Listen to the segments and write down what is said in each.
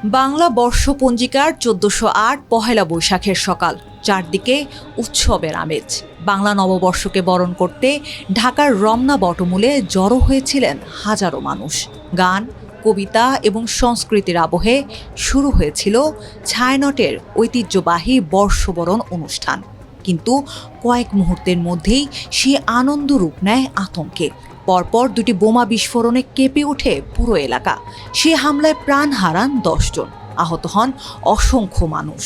বাংলা বর্ষপঞ্জিকার ১৪০৮ পহেলা বৈশাখের সকাল, চারদিকে উৎসবের আমেজ। বাংলা নববর্ষকে বরণ করতে ঢাকার রমনা বটমূলে জড়ো হয়েছিলেন হাজারো মানুষ। গান, কবিতা এবং সংস্কৃতির আবহে শুরু হয়েছিল ছায়ানটের ঐতিহ্যবাহী বর্ষবরণ অনুষ্ঠান। কিন্তু কয়েক মুহূর্তের মধ্যেই সে আনন্দ রূপ নেয় আতঙ্কে। পরপর দুটি বোমা বিস্ফোরণে কেঁপে ওঠে পুরো এলাকা। সে হামলায় প্রাণ হারান ১০ জন, আহত হন অসংখ্য মানুষ।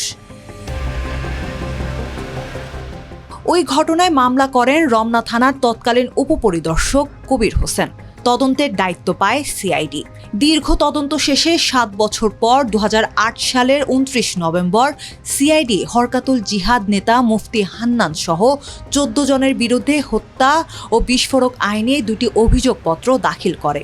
ওই ঘটনায় মামলা করেন রমনা থানার তৎকালীন উপপরিদর্শক কবির হোসেন। তদন্তের দায়িত্ব পায় সিআইডি। দীর্ঘ তদন্ত শেষে ৭ বছর পর ২০০৮ সালের ২৯ নভেম্বর সিআইডি হরকাতুল জিহাদ নেতা মুফতি হান্নান সহ ১৪ জনের বিরুদ্ধে হত্যা ও বিস্ফোরক আইনে দুটি অভিযোগপত্র দাখিল করে।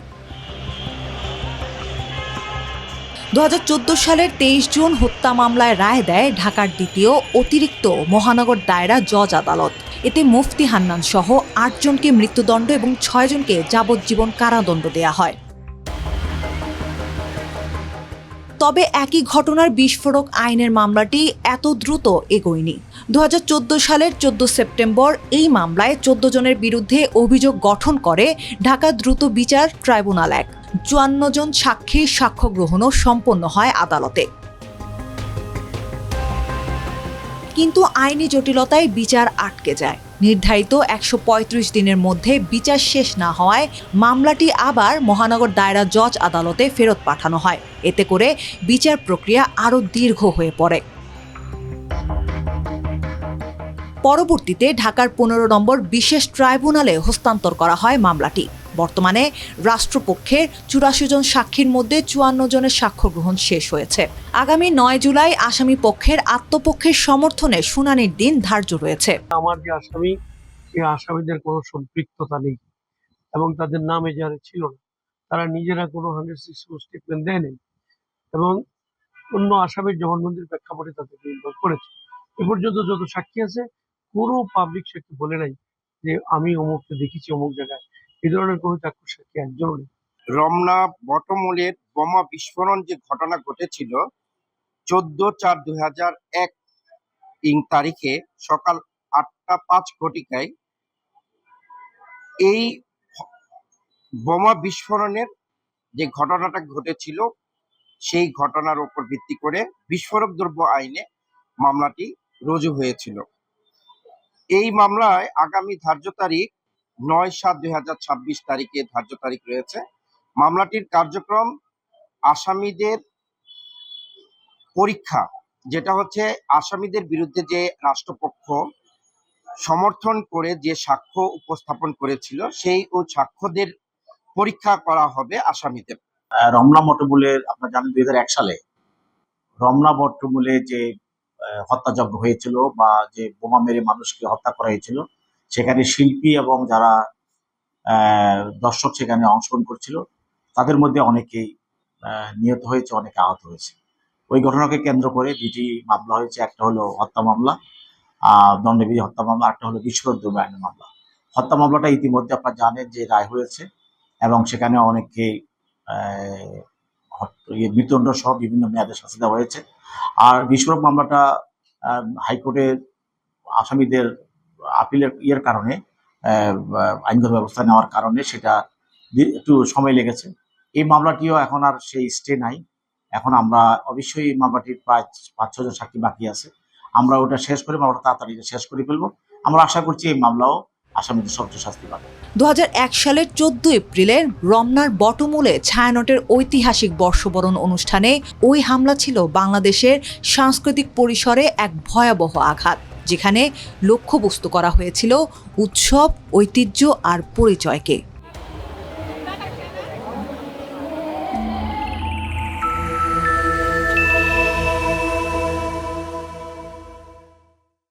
২০১৪ সালের ২৩ জুন হত্যা মামলায় রায় দেয় ঢাকার দ্বিতীয় অতিরিক্ত মহানগর দায়রা জজ আদালত। এতে মুফতি হান্নান সহ ৮ জনকে মৃত্যুদণ্ড এবং ৬ জনকে যাবজ্জীবন কারাদণ্ড দেয়া হয়। তবে একই ঘটনার বিস্ফোরক আইনের মামলাটি এত দ্রুত এগোয়নি। ২০১৪ সালের ১৪ সেপ্টেম্বর এই মামলায় ১৪ জনের বিরুদ্ধে অভিযোগ গঠন করে ঢাকা দ্রুত বিচার ট্রাইব্যুনাল ১। ৫৪ জন সাক্ষীর সাক্ষ্য গ্রহণও সম্পন্ন হয় আদালতে। কিন্তু আইনি জটিলতায় বিচার আটকে যায়। নির্ধারিত ১৩৫ দিনের মধ্যে বিচার শেষ না হওয়ায় মামলাটি আবার মহানগর দায়রা জজ আদালতে ফেরত পাঠানো হয়। এতে করে বিচার প্রক্রিয়া আরও দীর্ঘ হয়ে পড়ে। পরবর্তীতে ঢাকার ১৫ নম্বর বিশেষ ট্রাইব্যুনালে হস্তান্তর করা হয় মামলাটি। বর্তমানে রাষ্ট্রপক্ষের ৮৪ জন সাক্ষীর মধ্যে ৫৪ জনের সাক্ষ্য গ্রহণ শেষ হয়েছে। আগামী ৯ জুলাই আসামি পক্ষের আত্মপক্ষের সমর্থনে শুনানির দিন ধার্য রয়েছে। আমার যে আসামি, এই আসামিদের কোনো সম্পৃক্ততা নেই এবং তাদের নাম এজাহারে ছিল না। তারা নিজেরা কোনো 164 স্টেটমেন্ট দেয়নি এবং অন্য আসামির জবানবন্দির প্রেক্ষাপটে তাদেরকে ইনভলভ করেছে। এ পর্যন্ত যত সাক্ষী আছে কোনো পাবলিক সাক্ষী বলে নাই যে আমি অমুককে দেখেছি অমুক জায়গায়। এই ধরনের কোনো চাক্ষুষ সাক্ষী একজনও নেই। রমনা বটমূলের বোমা বিস্ফোরণ যে ঘটনা ঘটেছিল ১৪/৪/২০০১ তারিখে সকাল ৮টা ৫ ঘটিকায়, এই বোমা বিস্ফোরণের যে ঘটনাটা ঘটেছিল সেই ঘটনার উপর ভিত্তি করে বিস্ফোরক দ্রব্য আইনে মামলাটি রুজু হয়েছিল। এই মামলায় আগামী ধার্য তারিখ ৯/৭/২০২৬ তারিখে ধার্য তারিখ রয়েছে। মামলাটির কার্যক্রম আসামিদের পরীক্ষা, যেটা হচ্ছে আসামিদের বিরুদ্ধে যে রাষ্ট্রপক্ষ সমর্থন করে যে সাক্ষ্য উপস্থাপন করেছিল সেই ও সাক্ষ্যদের পরীক্ষা করা হবে আসামিদের। রমনা বটমূলের আপনারা জানেন ২০০১ সালে রমনা বটমূলে যে হত্যাযজ্ঞ হয়েছিল বা যে বোমা মেরে মানুষকে হত্যা করা হয়েছিল, সেখানে শিল্পী এবং যারা দর্শক সেখানে অংশগ্রহণ করছিল তাদের মধ্যে অনেকেই নিহত হয়েছে, অনেকে আহত হয়েছে। ওই ঘটনাকে কেন্দ্র করে দুটি মামলা হয়েছে। একটা হলো হত্যা মামলা, দণ্ডবিধি হত্যা মামলা, একটা হলো বিস্ফোরক দ্রব্য আইনের মামলা। হত্যা মামলাটা ইতিমধ্যে আপনারা জানেন যে রায় হয়েছে এবং সেখানে অনেককে মৃত্যুদণ্ড সহ বিভিন্ন মেয়াদে শাস্তি দেওয়া হয়েছে। আর বিস্ফোরক মামলাটা হাইকোর্টের আসামিদের আপিলের কারণে, আইনগত ব্যবস্থা নেওয়ার কারণে সেটা একটু সময় লেগেছে। এই মামলাটিও এখন আর সেই স্টে নাই। এখন আমরা অবশ্যই এই মামলাটির প্রায় ৫-৬ জন সাক্ষী বাকি আছে। আমরা ওটা শেষ করে মামলাটা তাড়াতাড়ি শেষ করে ফেলবো। আমরা আশা করছি এই মামলাও আসামিদের সর্বোচ্চ শাস্তি পাবে। ২০০১ সালের ১৪ এপ্রিলের রমনার বটমূলে ছায়ানটের ঐতিহাসিক বর্ষবরণ অনুষ্ঠানে ওই হামলা ছিল বাংলাদেশের সাংস্কৃতিক পরিসরে এক ভয়াবহ আঘাত, যেখানে লক্ষ্যবস্তু করা হয়েছিল উৎসব, ঐতিহ্য আর পরিচয়কে।